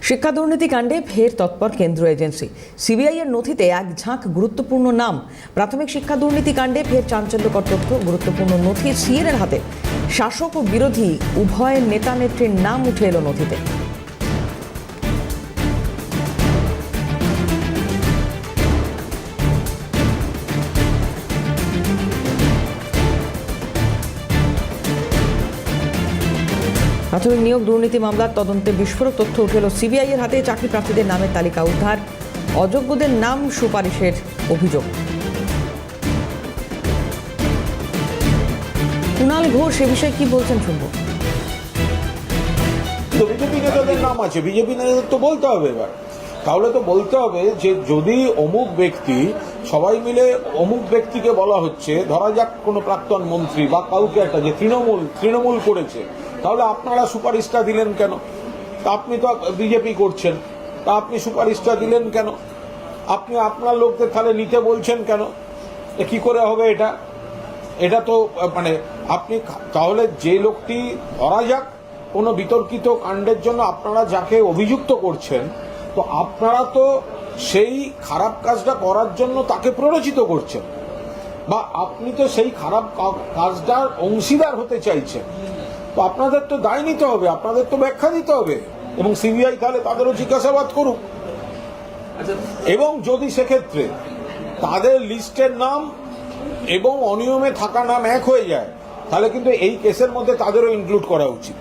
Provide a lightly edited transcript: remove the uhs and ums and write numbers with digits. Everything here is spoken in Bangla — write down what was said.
শিক্ষা দুর্নীতি কাণ্ডে ফের তৎপর কেন্দ্র এজেন্সি। সিবিআই এর নথিতে এক ঝাঁক গুরুত্বপূর্ণ নাম। প্রাথমিক শিক্ষা দুর্নীতি কাণ্ডে ফের চাঞ্চল্যকর তথ্য। গুরুত্বপূর্ণ নথি সিএর হাতে। শাসক ও বিরোধী উভয় নেতা নেত্রীর নাম উঠে এলো নথিতে। প্রাথমিক নিয়োগ দুর্নীতি মামলার তদন্তে বিস্ফোরক তথ্য উঠে এলো সিবিআই এর হাতে। চাকরি প্রার্থীদের নামের তালিকা উদ্ধার, অযোগ্যদের নাম সুপারিশের অভিযোগ। কুণাল ঘোষ এ বিষয়ে কি বলছেন শুনবো। বিজেপি নেতাদের নাম আছে, বিজেপি নেতাদের তো বলতে হবে। এবার তাহলে তো বলতে হবে যে যদি অমুক ব্যক্তি, সবাই মিলে অমুক ব্যক্তিকে বলা হচ্ছে, ধরা যাক কোনো প্রাক্তন মন্ত্রী বা কাউকে একটা, যে তৃণমূল করেছে, তাহলে আপনারা সুপারিশটা দিলেন কেন? তা আপনি তো বিজেপি করছেন, তা আপনি সুপারিশটা দিলেন কেন? আপনি আপনার লোকদের তাহলে নিতে বলছেন কেন? কি করে হবে এটা? এটা তো মানে আপনি তাহলে যে লোকটি, ধরা যাক কোনো বিতর্কিত কাণ্ডের জন্য আপনারা যাকে অভিযুক্ত করছেন, তো আপনারা তো সেই খারাপ কাজটা করার জন্য তাকে প্ররোচিত করছেন, বা আপনি তো সেই খারাপ কাজটার অংশীদার হতে চাইছেন। তো আপনাদের তো দায় নিতে হবে, আপনাদের তো ব্যাখ্যা দিতে হবে, এবং সিবিআই তাহলে তাদেরও জিজ্ঞাসাবাদ করুক। এবং যদি সেক্ষেত্রে তাদের লিস্টের নাম এবং অনিয়মে থাকা নাম এক হয়ে যায়, তাহলে কিন্তু এই কেসের মধ্যে তাদেরও ইনক্লুড করা উচিত।